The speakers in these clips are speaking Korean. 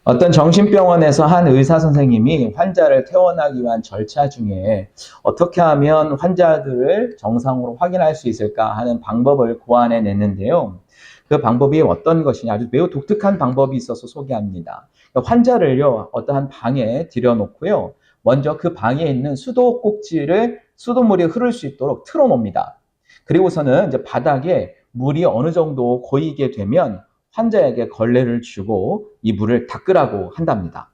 어떤 정신병원에서 한 의사 선생님이 환자를 퇴원하기 위한 절차 중에 어떻게 하면 환자들을 정상으로 확인할 수 있을까 하는 방법을 고안해 냈는데요. 그 방법이 어떤 것이냐, 아주 매우 독특한 방법이 있어서 소개합니다. 환자를요, 어떠한 방에 들여놓고요, 먼저 그 방에 있는 수도꼭지를 수돗물이 흐를 수 있도록 틀어놓습니다. 그리고서는 이제 바닥에 물이 어느 정도 고이게 되면 환자에게 걸레를 주고 이 물을 닦으라고 한답니다.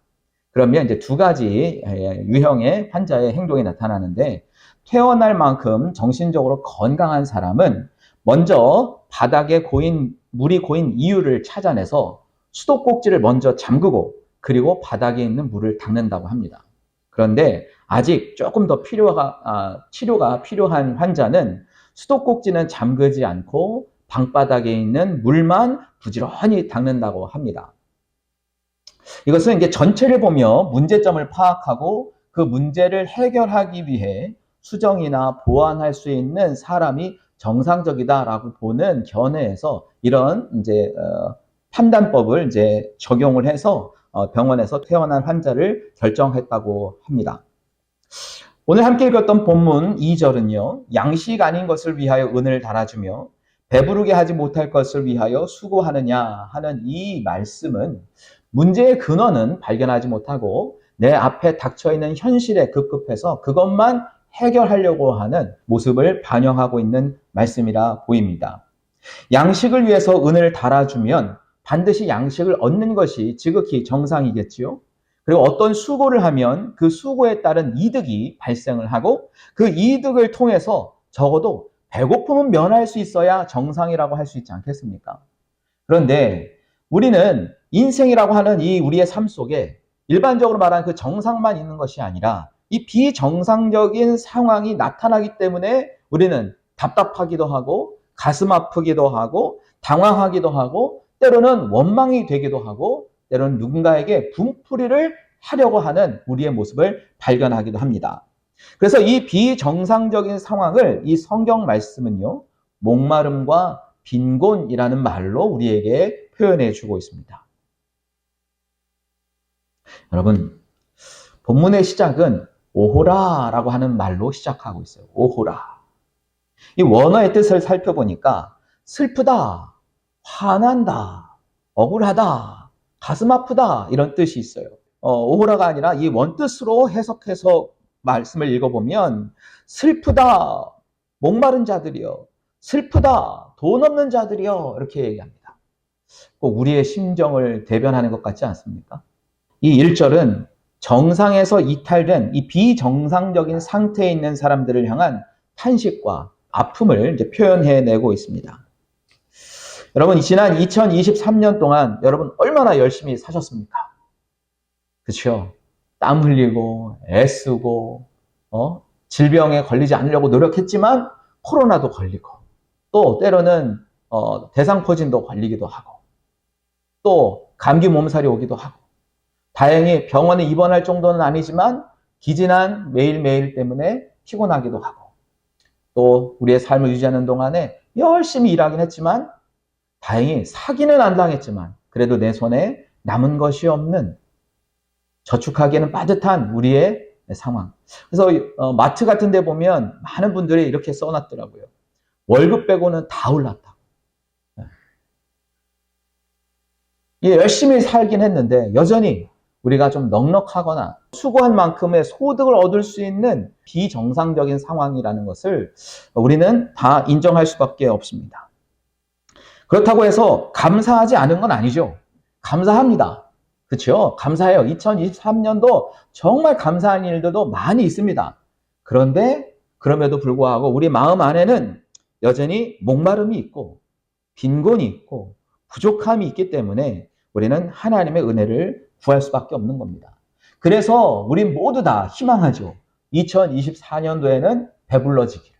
그러면 이제 두 가지 유형의 환자의 행동이 나타나는데, 퇴원할 만큼 정신적으로 건강한 사람은 먼저 바닥에 물이 고인 이유를 찾아내서 수도꼭지를 먼저 잠그고 그리고 바닥에 있는 물을 닦는다고 합니다. 그런데 아직 조금 더 치료가 필요한 환자는 수도꼭지는 잠그지 않고 방바닥에 있는 물만 부지런히 닦는다고 합니다. 이것은 이제 전체를 보며 문제점을 파악하고 그 문제를 해결하기 위해 수정이나 보완할 수 있는 사람이 정상적이다라고 보는 견해에서 이런 판단법을 적용을 해서 병원에서 퇴원한 환자를 결정했다고 합니다. 오늘 함께 읽었던 본문 2절은요. 양식 아닌 것을 위하여 은을 달아주며 배부르게 하지 못할 것을 위하여 수고하느냐 하는 이 말씀은 문제의 근원은 발견하지 못하고 내 앞에 닥쳐있는 현실에 급급해서 그것만 해결하려고 하는 모습을 반영하고 있는 말씀이라 보입니다. 양식을 위해서 은을 달아주면 반드시 양식을 얻는 것이 지극히 정상이겠지요. 그리고 어떤 수고를 하면 그 수고에 따른 이득이 발생을 하고 그 이득을 통해서 적어도 배고픔은 면할 수 있어야 정상이라고 할 수 있지 않겠습니까? 그런데 우리는 인생이라고 하는 이 우리의 삶 속에 일반적으로 말하는 그 정상만 있는 것이 아니라 이 비정상적인 상황이 나타나기 때문에 우리는 답답하기도 하고 가슴 아프기도 하고 당황하기도 하고 때로는 원망이 되기도 하고 때로는 누군가에게 분풀이를 하려고 하는 우리의 모습을 발견하기도 합니다. 그래서 이 비정상적인 상황을 이 성경 말씀은요, 목마름과 빈곤이라는 말로 우리에게 표현해 주고 있습니다. 여러분, 본문의 시작은 오호라라고 하는 말로 시작하고 있어요. 오호라. 이 원어의 뜻을 살펴보니까 슬프다, 화난다, 억울하다, 가슴 아프다 이런 뜻이 있어요. 오호라가 아니라 이 원뜻으로 해석해서 말씀을 읽어보면 슬프다, 목마른 자들이여, 슬프다, 돈 없는 자들이여 이렇게 얘기합니다. 꼭 우리의 심정을 대변하는 것 같지 않습니까? 이 1절은 정상에서 이탈된 이 비정상적인 상태에 있는 사람들을 향한 탄식과 아픔을 표현해내고 있습니다. 여러분, 지난 2023년 동안 여러분 얼마나 열심히 사셨습니까? 그렇죠? 땀 흘리고 애쓰고 질병에 걸리지 않으려고 노력했지만 코로나도 걸리고 또 때로는 대상포진도 걸리기도 하고 또 감기 몸살이 오기도 하고 다행히 병원에 입원할 정도는 아니지만 기진한 매일매일 때문에 피곤하기도 하고 또 우리의 삶을 유지하는 동안에 열심히 일하긴 했지만 다행히 사기는 안 당했지만 그래도 내 손에 남은 것이 없는 저축하기에는 빠듯한 우리의 상황. 그래서 마트 같은 데 보면 많은 분들이 이렇게 써놨더라고요. 월급 빼고는 다 올랐다. 열심히 살긴 했는데 여전히 우리가 좀 넉넉하거나 수고한 만큼의 소득을 얻을 수 있는 비정상적인 상황이라는 것을 우리는 다 인정할 수밖에 없습니다. 그렇다고 해서 감사하지 않은 건 아니죠. 감사합니다. 그렇죠? 감사해요. 2023년도 정말 감사한 일들도 많이 있습니다. 그런데 그럼에도 불구하고 우리 마음 안에는 여전히 목마름이 있고 빈곤이 있고 부족함이 있기 때문에 우리는 하나님의 은혜를 구할 수밖에 없는 겁니다. 그래서 우리 모두 다 희망하죠. 2024년도에는 배불러지기를,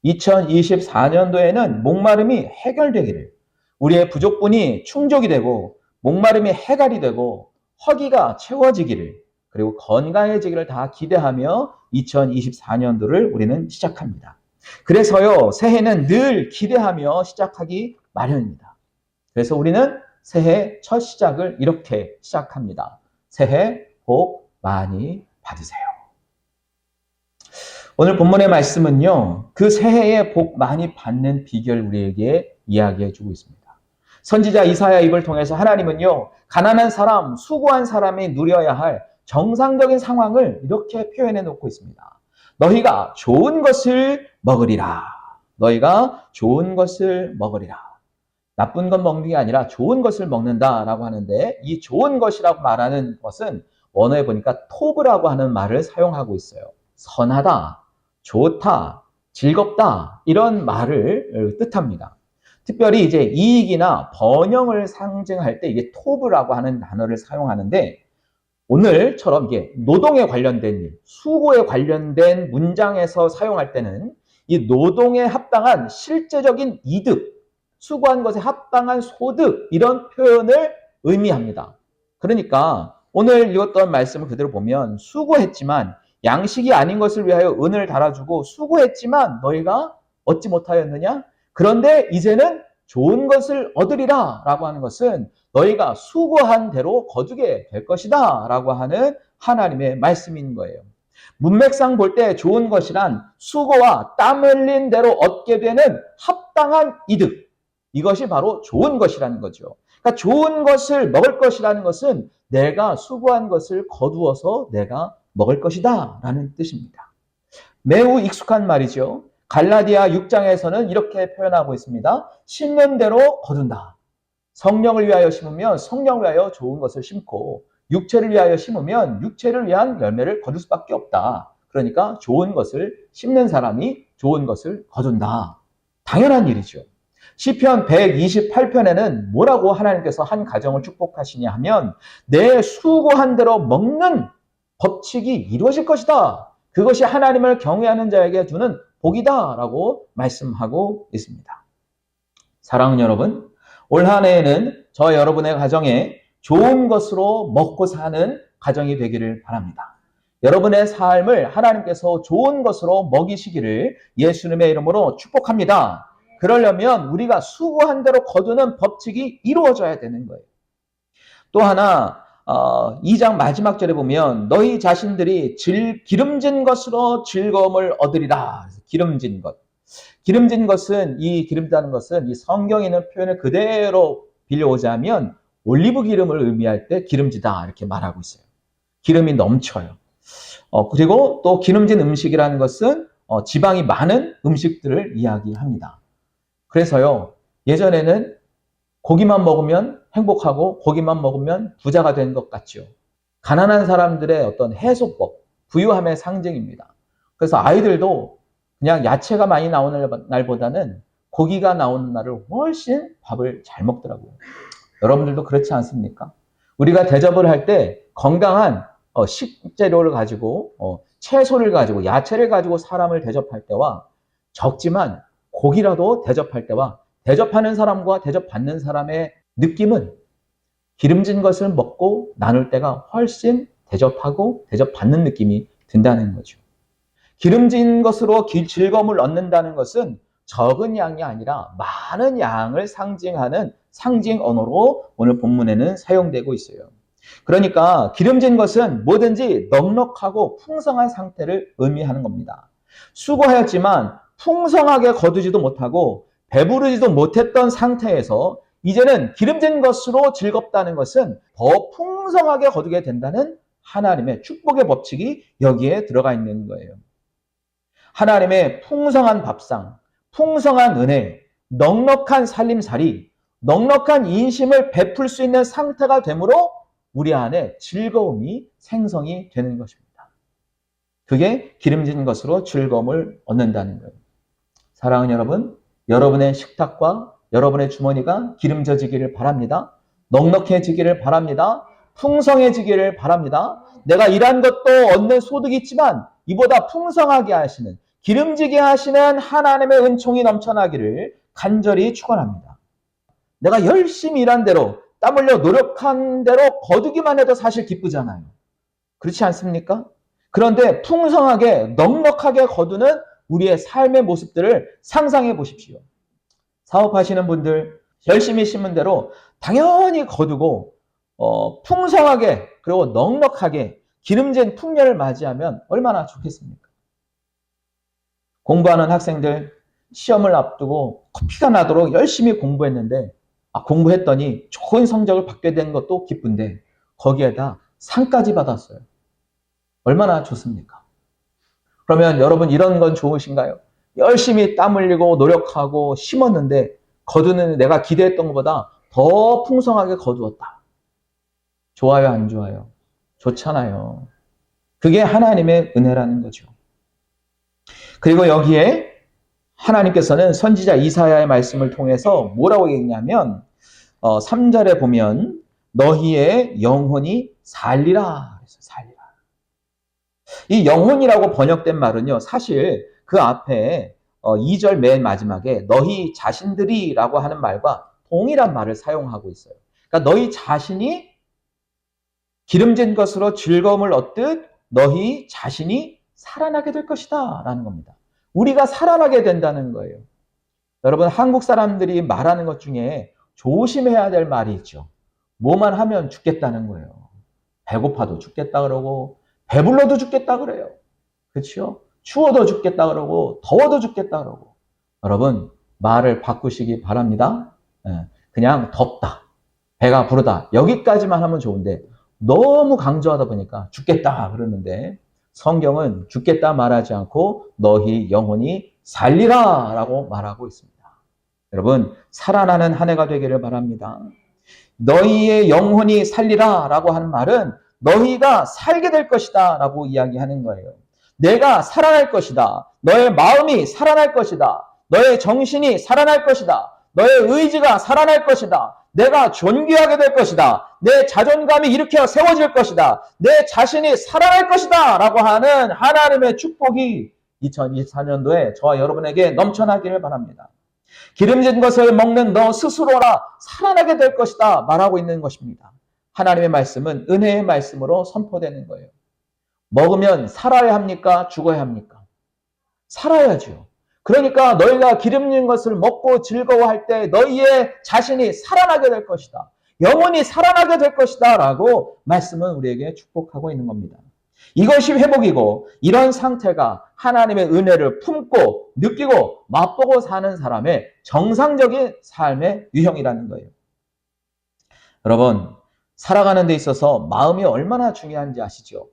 2024년도에는 목마름이 해결되기를, 우리의 부족분이 충족이 되고 목마름이 해결이 되고 허기가 채워지기를 그리고 건강해지기를 다 기대하며 2024년도를 우리는 시작합니다. 그래서요, 새해는 늘 기대하며 시작하기 마련입니다. 그래서 우리는 새해 첫 시작을 이렇게 시작합니다. 새해 복 많이 받으세요. 오늘 본문의 말씀은요, 그 새해에 복 많이 받는 비결 우리에게 이야기해 주고 있습니다. 선지자 이사야 입을 통해서 하나님은요, 가난한 사람, 수고한 사람이 누려야 할 정상적인 상황을 이렇게 표현해 놓고 있습니다. 너희가 좋은 것을 먹으리라. 너희가 좋은 것을 먹으리라. 나쁜 것 먹는 게 아니라 좋은 것을 먹는다라고 하는데, 이 좋은 것이라고 말하는 것은 원어에 보니까 토브라고 하는 말을 사용하고 있어요. 선하다, 좋다, 즐겁다 이런 말을 뜻합니다. 특별히 이제 이익이나 번영을 상징할 때 이게 토브라고 하는 단어를 사용하는데, 오늘처럼 이게 노동에 관련된 일, 수고에 관련된 문장에서 사용할 때는 이 노동에 합당한 실제적인 이득, 수고한 것에 합당한 소득 이런 표현을 의미합니다. 그러니까 오늘 읽었던 말씀을 그대로 보면 수고했지만 양식이 아닌 것을 위하여 은을 달아주고 수고했지만 너희가 얻지 못하였느냐? 그런데 이제는 좋은 것을 얻으리라 라고 하는 것은 너희가 수고한 대로 거두게 될 것이다 라고 하는 하나님의 말씀인 거예요. 문맥상 볼 때 좋은 것이란 수고와 땀 흘린 대로 얻게 되는 합당한 이득, 이것이 바로 좋은 것이라는 거죠. 그러니까 좋은 것을 먹을 것이라는 것은 내가 수고한 것을 거두어서 내가 먹을 것이다 라는 뜻입니다. 매우 익숙한 말이죠. 갈라디아 6장에서는 이렇게 표현하고 있습니다. 심는 대로 거둔다. 성령을 위하여 심으면 성령을 위하여 좋은 것을 심고 육체를 위하여 심으면 육체를 위한 열매를 거둘 수밖에 없다. 그러니까 좋은 것을 심는 사람이 좋은 것을 거둔다. 당연한 일이죠. 시편 128편에는 뭐라고 하나님께서 한 가정을 축복하시냐 하면 내 수고한 대로 먹는 법칙이 이루어질 것이다. 그것이 하나님을 경외하는 자에게 주는 복이다 라고 말씀하고 있습니다. 사랑하는 여러분, 올 한 해에는 저 여러분의 가정에 좋은 것으로 먹고 사는 가정이 되기를 바랍니다. 여러분의 삶을 하나님께서 좋은 것으로 먹이시기를 예수님의 이름으로 축복합니다. 그러려면 우리가 수고한 대로 거두는 법칙이 이루어져야 되는 거예요. 또 하나 2장 마지막 절에 보면 너희 자신들이 기름진 것으로 즐거움을 얻으리라. 기름진 것. 기름진 것은 이 기름다는 것은 이 성경에 있는 표현을 그대로 빌려오자면 올리브 기름을 의미할 때 기름지다 이렇게 말하고 있어요. 기름이 넘쳐요. 그리고 또 기름진 음식이라는 것은 지방이 많은 음식들을 이야기합니다. 그래서요, 예전에는 고기만 먹으면 행복하고 고기만 먹으면 부자가 된 것 같죠. 가난한 사람들의 어떤 해소법, 부유함의 상징입니다. 그래서 아이들도 그냥 야채가 많이 나오는 날보다는 고기가 나오는 날을 훨씬 밥을 잘 먹더라고요. 여러분들도 그렇지 않습니까? 우리가 대접을 할 때 건강한 식재료를 가지고 채소를 가지고 야채를 가지고 사람을 대접할 때와 적지만 고기라도 대접할 때와 대접하는 사람과 대접받는 사람의 느낌은 기름진 것을 먹고 나눌 때가 훨씬 대접하고 대접받는 느낌이 든다는 거죠. 기름진 것으로 즐거움을 얻는다는 것은 적은 양이 아니라 많은 양을 상징하는 상징 언어로 오늘 본문에는 사용되고 있어요. 그러니까 기름진 것은 뭐든지 넉넉하고 풍성한 상태를 의미하는 겁니다. 수고하였지만 풍성하게 거두지도 못하고 배부르지도 못했던 상태에서 이제는 기름진 것으로 즐겁다는 것은 더 풍성하게 거두게 된다는 하나님의 축복의 법칙이 여기에 들어가 있는 거예요. 하나님의 풍성한 밥상, 풍성한 은혜, 넉넉한 살림살이, 넉넉한 인심을 베풀 수 있는 상태가 되므로 우리 안에 즐거움이 생성이 되는 것입니다. 그게 기름진 것으로 즐거움을 얻는다는 거예요. 사랑하는 여러분, 여러분의 식탁과 여러분의 주머니가 기름져지기를 바랍니다. 넉넉해지기를 바랍니다. 풍성해지기를 바랍니다. 내가 일한 것도 얻는 소득이 있지만 이보다 풍성하게 하시는, 기름지게 하시는 하나님의 은총이 넘쳐나기를 간절히 축원합니다. 내가 열심히 일한 대로, 땀 흘려 노력한 대로 거두기만 해도 사실 기쁘잖아요. 그렇지 않습니까? 그런데 풍성하게 넉넉하게 거두는 우리의 삶의 모습들을 상상해 보십시오. 사업하시는 분들, 열심히 심은 대로 당연히 거두고 풍성하게 그리고 넉넉하게 기름진 풍년을 맞이하면 얼마나 좋겠습니까? 공부하는 학생들 시험을 앞두고 피가 나도록 열심히 공부했는데 공부했더니 좋은 성적을 받게 된 것도 기쁜데 거기에다 상까지 받았어요. 얼마나 좋습니까? 그러면 여러분 이런 건 좋으신가요? 열심히 땀 흘리고 노력하고 심었는데 거두는 내가 기대했던 것보다 더 풍성하게 거두었다. 좋아요, 안 좋아요? 좋잖아요. 그게 하나님의 은혜라는 거죠. 그리고 여기에 하나님께서는 선지자 이사야의 말씀을 통해서 뭐라고 얘기냐면 3절에 보면 너희의 영혼이 살리라. 살리라. 이 영혼이라고 번역된 말은요. 사실 그 앞에 2절 맨 마지막에 너희 자신들이라고 하는 말과 동일한 말을 사용하고 있어요. 그러니까 너희 자신이 기름진 것으로 즐거움을 얻듯 너희 자신이 살아나게 될 것이다 라는 겁니다. 우리가 살아나게 된다는 거예요. 여러분 한국 사람들이 말하는 것 중에 조심해야 될 말이 있죠. 뭐만 하면 죽겠다는 거예요. 배고파도 죽겠다 그러고 배불러도 죽겠다 그래요. 그렇죠? 추워도 죽겠다 그러고 더워도 죽겠다 그러고. 여러분 말을 바꾸시기 바랍니다. 그냥 덥다, 배가 부르다 여기까지만 하면 좋은데 너무 강조하다 보니까 죽겠다 그러는데 성경은 죽겠다 말하지 않고 너희 영혼이 살리라 라고 말하고 있습니다. 여러분 살아나는 한 해가 되기를 바랍니다. 너희의 영혼이 살리라 라고 하는 말은 너희가 살게 될 것이다 라고 이야기하는 거예요. 내가 살아날 것이다. 너의 마음이 살아날 것이다. 너의 정신이 살아날 것이다. 너의 의지가 살아날 것이다. 내가 존귀하게 될 것이다. 내 자존감이 일으켜 세워질 것이다. 내 자신이 살아날 것이다 라고 하는 하나님의 축복이 2024년도에 저와 여러분에게 넘쳐나기를 바랍니다. 기름진 것을 먹는 너 스스로라 살아나게 될 것이다 말하고 있는 것입니다. 하나님의 말씀은 은혜의 말씀으로 선포되는 거예요. 먹으면 살아야 합니까? 죽어야 합니까? 살아야죠. 그러니까 너희가 기름진 것을 먹고 즐거워할 때 너희의 자신이 살아나게 될 것이다. 영혼이 살아나게 될 것이다 라고 말씀은 우리에게 축복하고 있는 겁니다. 이것이 회복이고 이런 상태가 하나님의 은혜를 품고 느끼고 맛보고 사는 사람의 정상적인 삶의 유형이라는 거예요. 여러분 살아가는 데 있어서 마음이 얼마나 중요한지 아시죠?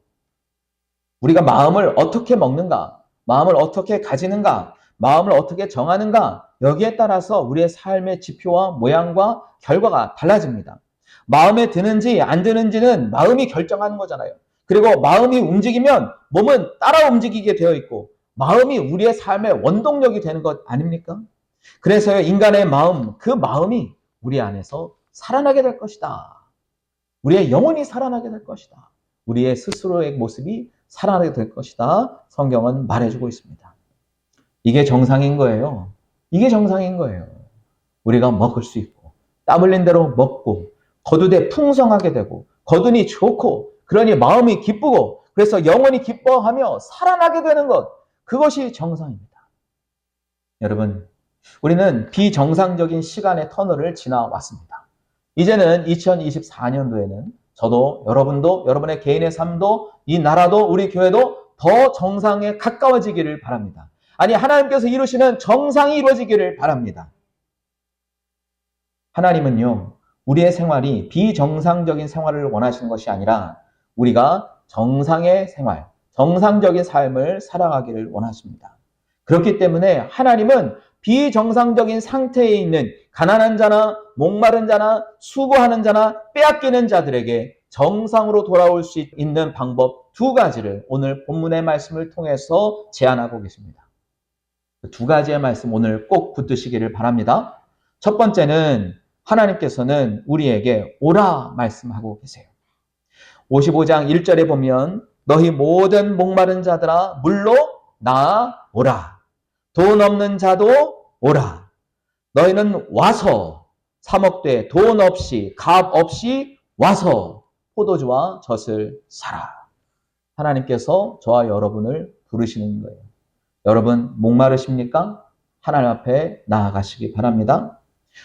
우리가 마음을 어떻게 먹는가, 마음을 어떻게 가지는가, 마음을 어떻게 정하는가 여기에 따라서 우리의 삶의 지표와 모양과 결과가 달라집니다. 마음에 드는지 안 드는지는 마음이 결정하는 거잖아요. 그리고 마음이 움직이면 몸은 따라 움직이게 되어 있고 마음이 우리의 삶의 원동력이 되는 것 아닙니까? 그래서 인간의 마음, 그 마음이 우리 안에서 살아나게 될 것이다. 우리의 영혼이 살아나게 될 것이다. 우리의 스스로의 모습이 살아나게 될 것이다. 성경은 말해주고 있습니다. 이게 정상인 거예요. 이게 정상인 거예요. 우리가 먹을 수 있고 땀 흘린 대로 먹고 거두되 풍성하게 되고 거두니 좋고 그러니 마음이 기쁘고 그래서 영혼이 기뻐하며 살아나게 되는 것 그것이 정상입니다. 여러분 우리는 비정상적인 시간의 터널을 지나왔습니다. 이제는 2024년도에는 저도 여러분도 여러분의 개인의 삶도 이 나라도 우리 교회도 더 정상에 가까워지기를 바랍니다. 아니 하나님께서 이루시는 정상이 이루어지기를 바랍니다. 하나님은요 우리의 생활이 비정상적인 생활을 원하시는 것이 아니라 우리가 정상의 생활, 정상적인 삶을 살아가기를 원하십니다. 그렇기 때문에 하나님은 비정상적인 상태에 있는 가난한 자나 목마른 자나 수고하는 자나 빼앗기는 자들에게 정상으로 돌아올 수 있는 방법 두 가지를 오늘 본문의 말씀을 통해서 제안하고 계십니다. 두 가지의 말씀 오늘 꼭 붙드시기를 바랍니다. 첫 번째는 하나님께서는 우리에게 오라 말씀하고 계세요. 55장 1절에 보면 너희 모든 목마른 자들아 물로 나오라. 돈 없는 자도 오라. 너희는 와서 사 먹되 돈 없이 값 없이 와서 포도주와 젖을 사라. 하나님께서 저와 여러분을 부르시는 거예요. 여러분 목마르십니까? 하나님 앞에 나아가시기 바랍니다.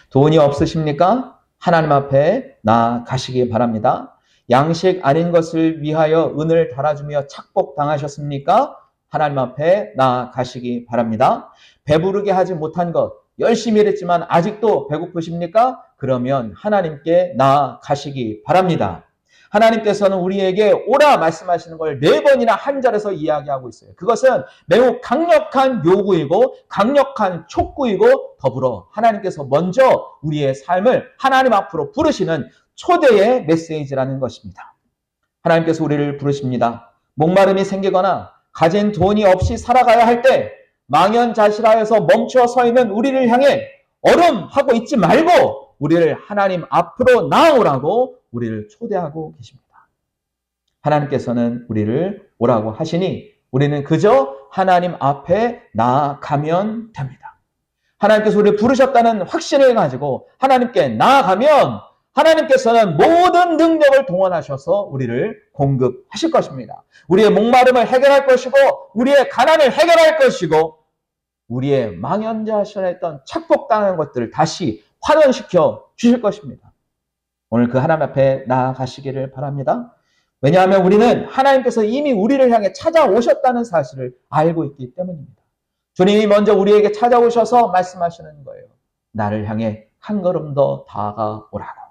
돈이 없으십니까? 하나님 앞에 나아가시기 바랍니다. 양식 아닌 것을 위하여 은을 달아주며 착복당하셨습니까? 하나님 앞에 나아가시기 바랍니다. 배부르게 하지 못한 것, 열심히 일했지만 아직도 배고프십니까? 그러면 하나님께 나아가시기 바랍니다. 하나님께서는 우리에게 오라 말씀하시는 걸 4번이나 한 절에서 이야기하고 있어요. 그것은 매우 강력한 요구이고 강력한 촉구이고 더불어 하나님께서 먼저 우리의 삶을 하나님 앞으로 부르시는 초대의 메시지라는 것입니다. 하나님께서 우리를 부르십니다. 목마름이 생기거나 가진 돈이 없이 살아가야 할 때 망연자실하여서 멈춰 서 있는 우리를 향해 얼음하고 있지 말고 우리를 하나님 앞으로 나오라고 우리를 초대하고 계십니다. 하나님께서는 우리를 오라고 하시니 우리는 그저 하나님 앞에 나아가면 됩니다. 하나님께서 우리를 부르셨다는 확신을 가지고 하나님께 나아가면 하나님께서는 모든 능력을 동원하셔서 우리를 공급하실 것입니다. 우리의 목마름을 해결할 것이고 우리의 가난을 해결할 것이고 우리의 망연자실했던 착복당한 것들을 다시 환원시켜 주실 것입니다. 오늘 그 하나님 앞에 나아가시기를 바랍니다. 왜냐하면 우리는 하나님께서 이미 우리를 향해 찾아오셨다는 사실을 알고 있기 때문입니다. 주님이 먼저 우리에게 찾아오셔서 말씀하시는 거예요. 나를 향해 한 걸음 더 다가오라고.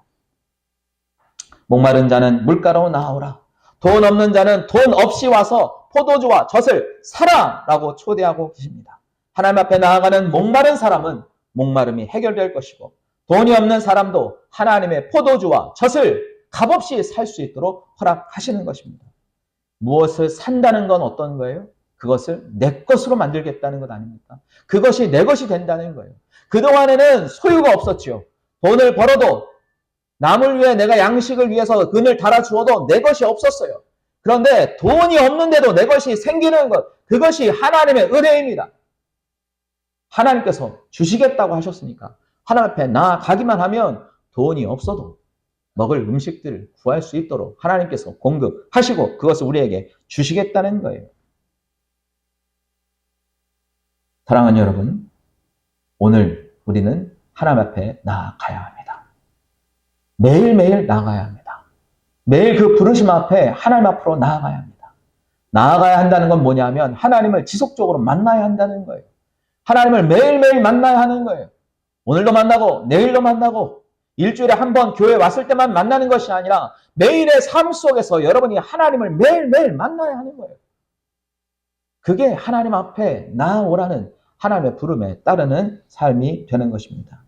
목마른 자는 물가로 나오라. 돈 없는 자는 돈 없이 와서 포도주와 젖을 사라라고 초대하고 계십니다. 하나님 앞에 나아가는 목마른 사람은 목마름이 해결될 것이고 돈이 없는 사람도 하나님의 포도주와 젖을 값없이 살 수 있도록 허락하시는 것입니다. 무엇을 산다는 건 어떤 거예요? 그것을 내 것으로 만들겠다는 것 아닙니까? 그것이 내 것이 된다는 거예요. 그동안에는 소유가 없었죠. 돈을 벌어도 남을 위해 내가 양식을 위해서 은을 달아주어도 내 것이 없었어요. 그런데 돈이 없는데도 내 것이 생기는 것, 그것이 하나님의 은혜입니다. 하나님께서 주시겠다고 하셨으니까 하나님 앞에 나아가기만 하면 돈이 없어도 먹을 음식들을 구할 수 있도록 하나님께서 공급하시고 그것을 우리에게 주시겠다는 거예요. 사랑하는 여러분, 오늘 우리는 하나님 앞에 나아가야 합니다. 매일매일 나아가야 합니다. 매일 그 부르심 앞에 하나님 앞으로 나아가야 합니다. 나아가야 한다는 건 뭐냐면 하나님을 지속적으로 만나야 한다는 거예요. 하나님을 매일매일 만나야 하는 거예요. 오늘도 만나고 내일도 만나고 일주일에 한 번 교회 왔을 때만 만나는 것이 아니라 매일의 삶 속에서 여러분이 하나님을 매일매일 만나야 하는 거예요. 그게 하나님 앞에 나아오라는 하나님의 부름에 따르는 삶이 되는 것입니다.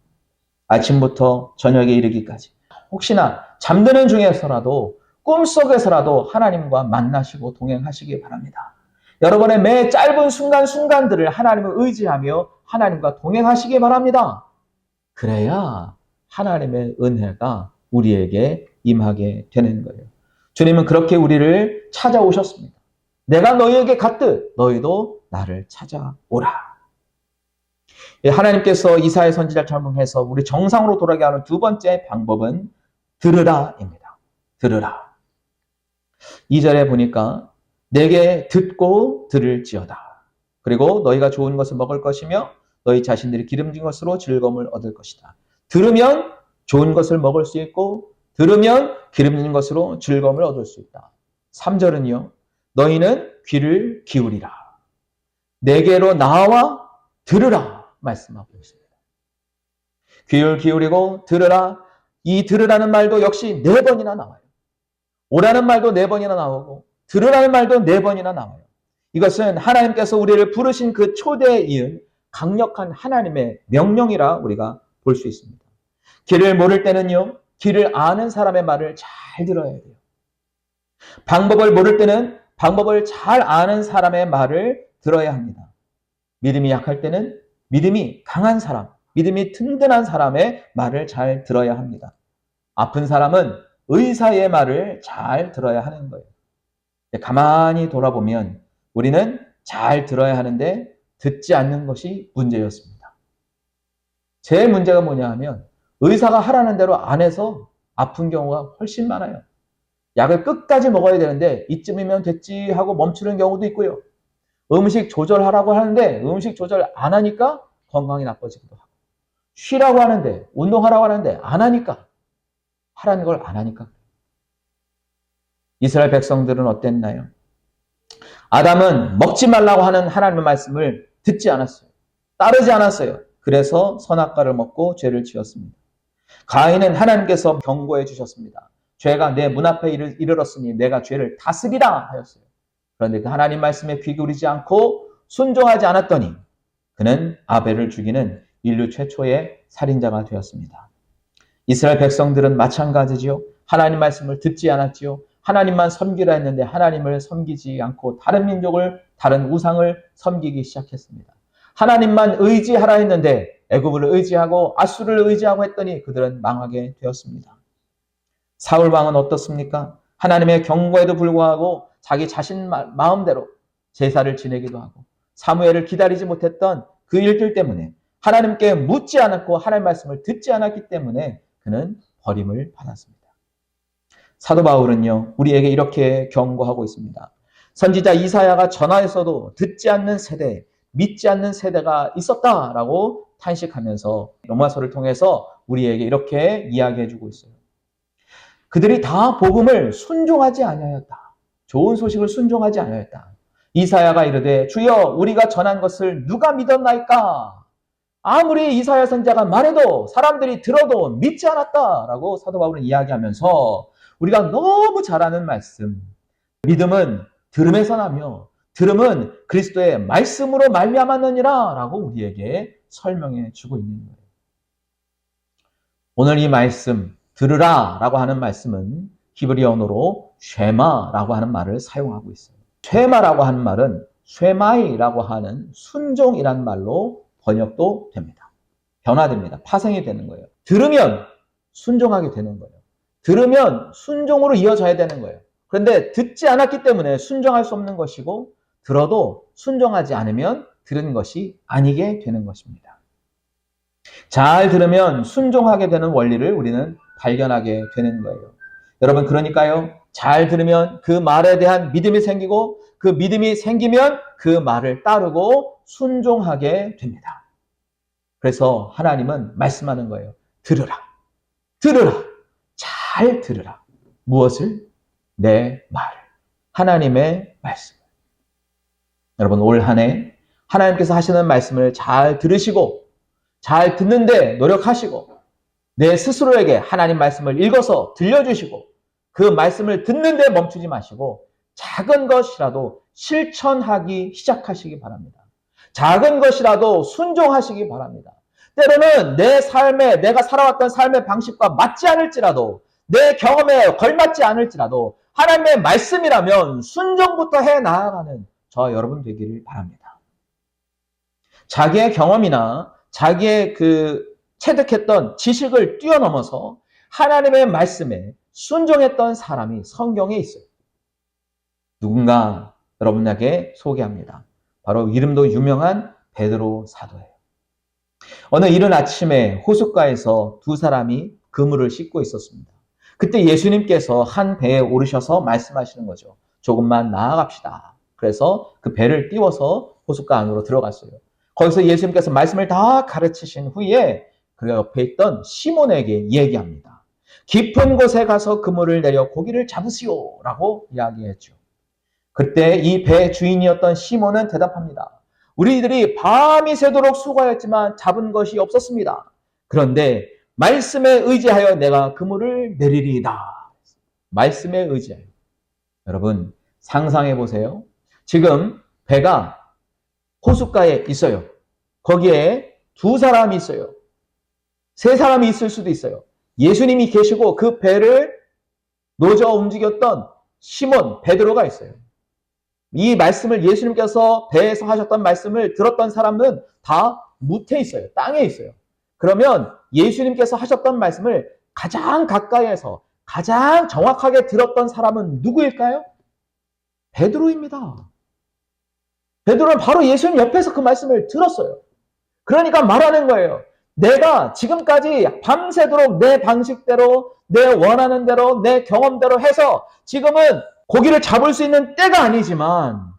아침부터 저녁에 이르기까지 혹시나 잠드는 중에서라도 꿈속에서라도 하나님과 만나시고 동행하시기 바랍니다. 여러분의 매 짧은 순간순간들을 하나님을 의지하며 하나님과 동행하시기 바랍니다. 그래야 하나님의 은혜가 우리에게 임하게 되는 거예요. 주님은 그렇게 우리를 찾아오셨습니다. 내가 너희에게 갔듯 너희도 나를 찾아오라. 하나님께서 이사야 선지자를 적용해서 우리 정상으로 돌아가게 하는 두 번째 방법은 들으라입니다. 들으라. 2절에 보니까 내게 듣고 들을지어다. 그리고 너희가 좋은 것을 먹을 것이며 너희 자신들이 기름진 것으로 즐거움을 얻을 것이다. 들으면 좋은 것을 먹을 수 있고 들으면 기름진 것으로 즐거움을 얻을 수 있다. 3절은요. 너희는 귀를 기울이라. 내게로 나와 들으라 말씀하고 있습니다. 귀를 기울이고 들으라. 이 들으라는 말도 역시 4번이나 나와요. 오라는 말도 4번이나 나오고 들으라는 말도 4번이나 나와요. 이것은 하나님께서 우리를 부르신 그 초대에 이은 강력한 하나님의 명령이라 우리가 볼 수 있습니다. 길을 모를 때는요. 길을 아는 사람의 말을 잘 들어야 돼요. 방법을 모를 때는 방법을 잘 아는 사람의 말을 들어야 합니다. 믿음이 약할 때는 믿음이 강한 사람, 믿음이 든든한 사람의 말을 잘 들어야 합니다. 아픈 사람은 의사의 말을 잘 들어야 하는 거예요. 가만히 돌아보면 우리는 잘 들어야 하는데 듣지 않는 것이 문제였습니다. 제 문제가 뭐냐 하면 의사가 하라는 대로 안 해서 아픈 경우가 훨씬 많아요. 약을 끝까지 먹어야 되는데 이쯤이면 됐지 하고 멈추는 경우도 있고요. 음식 조절하라고 하는데 음식 조절 안 하니까 건강이 나빠지기도 하고 쉬라고 하는데 운동하라고 하는데 안 하니까 하라는 걸 안 하니까. 이스라엘 백성들은 어땠나요? 아담은 먹지 말라고 하는 하나님의 말씀을 듣지 않았어요. 따르지 않았어요. 그래서 선악과를 먹고 죄를 지었습니다. 가인은 하나님께서 경고해 주셨습니다. 죄가 내 문 앞에 이르렀으니 내가 죄를 다스리라 하였어요. 그런데 그 하나님 말씀에 귀 기울이지 않고 순종하지 않았더니 그는 아벨을 죽이는 인류 최초의 살인자가 되었습니다. 이스라엘 백성들은 마찬가지지요. 하나님 말씀을 듣지 않았지요. 하나님만 섬기라 했는데 하나님을 섬기지 않고 다른 민족을, 다른 우상을 섬기기 시작했습니다. 하나님만 의지하라 했는데 애굽을 의지하고 아수르를 의지하고 했더니 그들은 망하게 되었습니다. 사울 왕은 어떻습니까? 하나님의 경고에도 불구하고 자기 자신 마음대로 제사를 지내기도 하고 사무엘을 기다리지 못했던 그 일들 때문에 하나님께 묻지 않았고 하나님의 말씀을 듣지 않았기 때문에 그는 버림을 받았습니다. 사도 바울은요, 우리에게 이렇게 경고하고 있습니다. 선지자 이사야가 전하에서도 듣지 않는 세대, 믿지 않는 세대가 있었다라고 탄식하면서 로마서를 통해서 우리에게 이렇게 이야기해주고 있어요. 그들이 다 복음을 순종하지 아니하였다. 좋은 소식을 순종하지 아니하였다. 이사야가 이르되 주여 우리가 전한 것을 누가 믿었나이까? 아무리 이사야 선지자가 말해도 사람들이 들어도 믿지 않았다라고 사도 바울은 이야기하면서 우리가 너무 잘 아는 말씀, 믿음은 들음에서 나며 들음은 그리스도의 말씀으로 말미암았느니라 라고 우리에게 설명해 주고 있는 거예요. 오늘 이 말씀 들으라 라고 하는 말씀은 히브리 언어로 쉐마라고 하는 말을 사용하고 있어요. 쉐마라고 하는 말은 쉐마이라고 하는 순종이란 말로 번역도 됩니다. 변화됩니다. 파생이 되는 거예요. 들으면 순종하게 되는 거예요. 들으면 순종으로 이어져야 되는 거예요. 그런데 듣지 않았기 때문에 순종할 수 없는 것이고 들어도 순종하지 않으면 들은 것이 아니게 되는 것입니다. 잘 들으면 순종하게 되는 원리를 우리는 발견하게 되는 거예요. 여러분, 그러니까요, 잘 들으면 그 말에 대한 믿음이 생기고 그 믿음이 생기면 그 말을 따르고 순종하게 됩니다. 그래서 하나님은 말씀하는 거예요. 들으라. 들으라. 잘 들으라. 무엇을? 내 말. 하나님의 말씀. 여러분, 올 한 해 하나님께서 하시는 말씀을 잘 들으시고 잘 듣는데 노력하시고 내 스스로에게 하나님 말씀을 읽어서 들려주시고 그 말씀을 듣는데 멈추지 마시고 작은 것이라도 실천하기 시작하시기 바랍니다. 작은 것이라도 순종하시기 바랍니다. 때로는 내 삶에 내가 살아왔던 삶의 방식과 맞지 않을지라도 내 경험에 걸맞지 않을지라도 하나님의 말씀이라면 순종부터 해 나아가는 저와 여러분 되기를 바랍니다. 자기의 경험이나 자기의 체득했던 지식을 뛰어넘어서 하나님의 말씀에 순종했던 사람이 성경에 있어요. 누군가 여러분에게 소개합니다. 바로 이름도 유명한 베드로 사도예요. 어느 이른 아침에 호숫가에서 두 사람이 그물을 씻고 있었습니다. 그때 예수님께서 한 배에 오르셔서 말씀하시는 거죠. 조금만 나아갑시다. 그래서 그 배를 띄워서 호숫가 안으로 들어갔어요. 거기서 예수님께서 말씀을 다 가르치신 후에 그 옆에 있던 시몬에게 얘기합니다. 깊은 곳에 가서 그물을 내려 고기를 잡으시오 라고 이야기했죠. 그때 이 배 주인이었던 시몬은 대답합니다. 우리들이 밤이 새도록 수고하였지만 잡은 것이 없었습니다. 그런데 말씀에 의지하여 내가 그물을 내리리이다. 말씀에 의지하여. 여러분, 상상해 보세요. 지금 배가 호숫가에 있어요. 거기에 두 사람이 있어요. 세 사람이 있을 수도 있어요. 예수님이 계시고 그 배를 노저 움직였던 시몬, 베드로가 있어요. 이 말씀을 예수님께서 배에서 하셨던 말씀을 들었던 사람은 다 무태 있어요. 땅에 있어요. 그러면 예수님께서 하셨던 말씀을 가장 가까이에서 가장 정확하게 들었던 사람은 누구일까요? 베드로입니다. 베드로는 바로 예수님 옆에서 그 말씀을 들었어요. 그러니까 말하는 거예요. 내가 지금까지 밤새도록 내 방식대로, 내 원하는 대로, 내 경험대로 해서 지금은 고기를 잡을 수 있는 때가 아니지만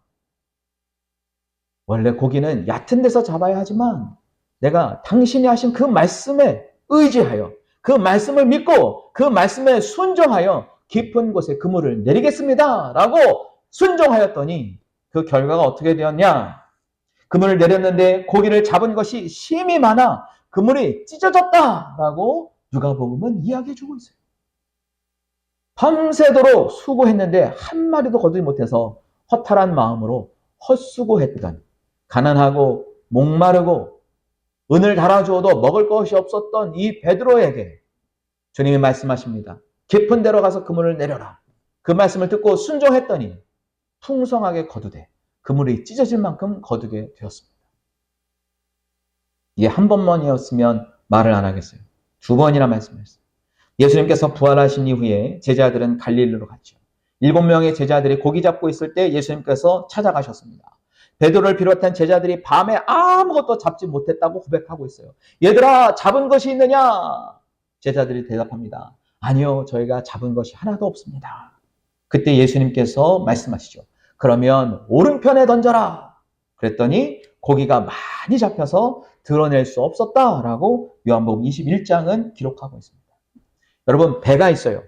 원래 고기는 얕은 데서 잡아야 하지만 내가 당신이 하신 그 말씀에 의지하여 그 말씀을 믿고 그 말씀에 순종하여 깊은 곳에 그물을 내리겠습니다. 라고 순종하였더니 그 결과가 어떻게 되었냐? 그물을 내렸는데 고기를 잡은 것이 심이 많아 그물이 찢어졌다라고 누가복음은 이야기해주고 있어요. 밤새도록 수고했는데 한 마리도 거두지 못해서 허탈한 마음으로 헛수고했던, 가난하고 목마르고 은을 달아주어도 먹을 것이 없었던 이 베드로에게 주님이 말씀하십니다. 깊은 데로 가서 그물을 내려라. 그 말씀을 듣고 순종했더니 풍성하게 거두되 그물이 찢어질 만큼 거두게 되었습니다. 이게 한 번만이었으면 말을 안 하겠어요. 두 번이나 말씀하셨어요. 예수님께서 부활하신 이후에 제자들은 갈릴리로 갔죠. 7명의 제자들이 고기 잡고 있을 때 예수님께서 찾아가셨습니다. 베드로를 비롯한 제자들이 밤에 아무것도 잡지 못했다고 고백하고 있어요. 얘들아, 잡은 것이 있느냐? 제자들이 대답합니다. 아니요, 저희가 잡은 것이 하나도 없습니다. 그때 예수님께서 말씀하시죠. 그러면 오른편에 던져라. 그랬더니 고기가 많이 잡혀서 드러낼 수 없었다라고 요한복음 21장은 기록하고 있습니다. 여러분, 배가 있어요.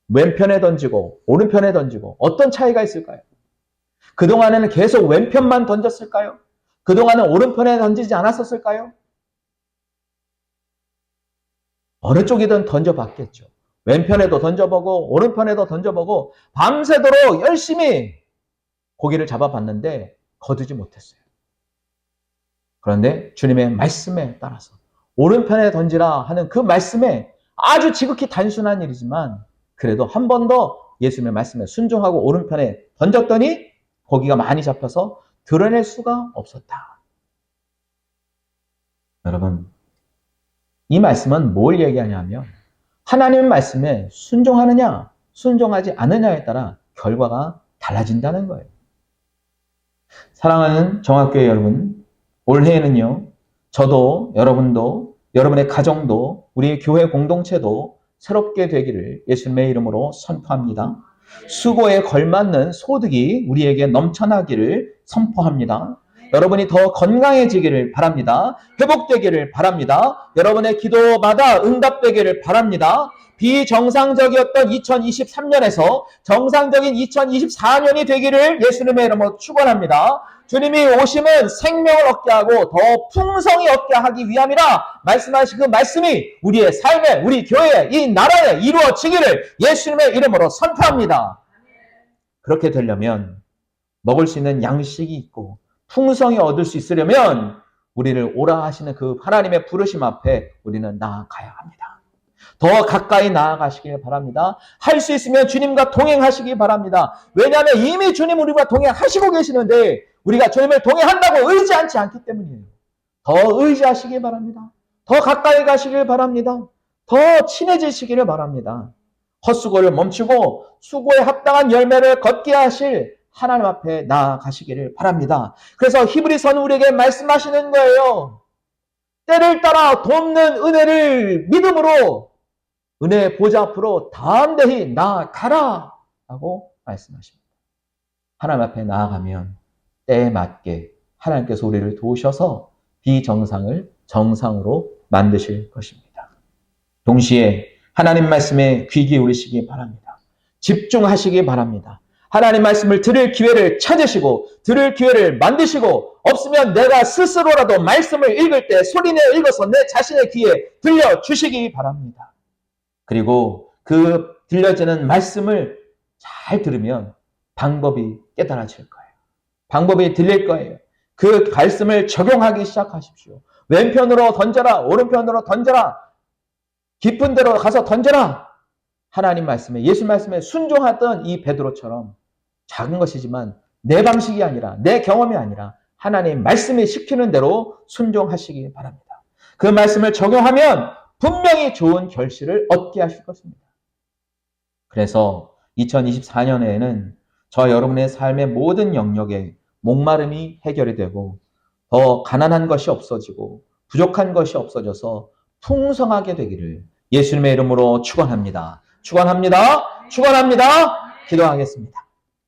왼편에 던지고 오른편에 던지고 어떤 차이가 있을까요? 그동안에는 계속 왼편만 던졌을까요? 그동안은 오른편에 던지지 않았었을까요? 어느 쪽이든 던져봤겠죠. 왼편에도 던져보고 오른편에도 던져보고 밤새도록 열심히 고기를 잡아봤는데 거두지 못했어요. 그런데 주님의 말씀에 따라서 오른편에 던지라 하는 그 말씀에 아주 지극히 단순한 일이지만 그래도 한 번 더 예수님의 말씀에 순종하고 오른편에 던졌더니 고기가 많이 잡혀서 드러낼 수가 없었다. 여러분, 이 말씀은 뭘 얘기하냐면 하나님의 말씀에 순종하느냐 순종하지 않느냐에 따라 결과가 달라진다는 거예요. 사랑하는 정학교회 여러분, 올해에는요, 저도 여러분도 여러분의 가정도 우리의 교회 공동체도 새롭게 되기를 예수님의 이름으로 선포합니다. 수고에 걸맞는 소득이 우리에게 넘쳐나기를 선포합니다. 여러분이 더 건강해지기를 바랍니다. 회복되기를 바랍니다. 여러분의 기도마다 응답되기를 바랍니다. 비정상적이었던 2023년에서 정상적인 2024년이 되기를 예수님의 이름으로 축원합니다. 주님이 오심은 생명을 얻게 하고 더 풍성히 얻게 하기 위함이라 말씀하신 그 말씀이 우리의 삶에, 우리 교회에, 이 나라에 이루어지기를 예수님의 이름으로 선포합니다. 그렇게 되려면 먹을 수 있는 양식이 있고 풍성히 얻을 수 있으려면 우리를 오라 하시는 그 하나님의 부르심 앞에 우리는 나아가야 합니다. 더 가까이 나아가시길 바랍니다. 할 수 있으면 주님과 동행하시기 바랍니다. 왜냐하면 이미 주님 우리와 동행하시고 계시는데 우리가 주님을 동행한다고 의지하지 않기 때문이에요. 더 의지하시기 바랍니다. 더 가까이 가시길 바랍니다. 더 친해지시기를 바랍니다. 헛수고를 멈추고 수고에 합당한 열매를 걷게 하실 하나님 앞에 나아가시기를 바랍니다. 그래서 히브리서는 우리에게 말씀하시는 거예요. 때를 따라 돕는 은혜를 믿음으로 은혜의 보좌 앞으로 담대히 나아가라 라고 말씀하십니다. 하나님 앞에 나아가면 때에 맞게 하나님께서 우리를 도우셔서 비정상을 정상으로 만드실 것입니다. 동시에 하나님 말씀에 귀 기울이시기 바랍니다. 집중하시기 바랍니다. 하나님 말씀을 들을 기회를 찾으시고 들을 기회를 만드시고 없으면 내가 스스로라도 말씀을 읽을 때 소리내어 읽어서 내 자신의 귀에 들려주시기 바랍니다. 그리고 그 들려지는 말씀을 잘 들으면 방법이 깨달아질 거예요. 방법이 들릴 거예요. 그 말씀을 적용하기 시작하십시오. 왼편으로 던져라, 오른편으로 던져라, 깊은 데로 가서 던져라. 하나님 말씀에, 예수 말씀에 순종하던 이 베드로처럼 작은 것이지만 내 방식이 아니라 내 경험이 아니라 하나님 말씀이 시키는 대로 순종하시기 바랍니다. 그 말씀을 적용하면 분명히 좋은 결실을 얻게 하실 것입니다. 그래서 2024년에는 저 여러분의 삶의 모든 영역에 목마름이 해결이 되고 더 가난한 것이 없어지고 부족한 것이 없어져서 풍성하게 되기를 예수님의 이름으로 축원합니다. 축원합니다. 축원합니다. 기도하겠습니다.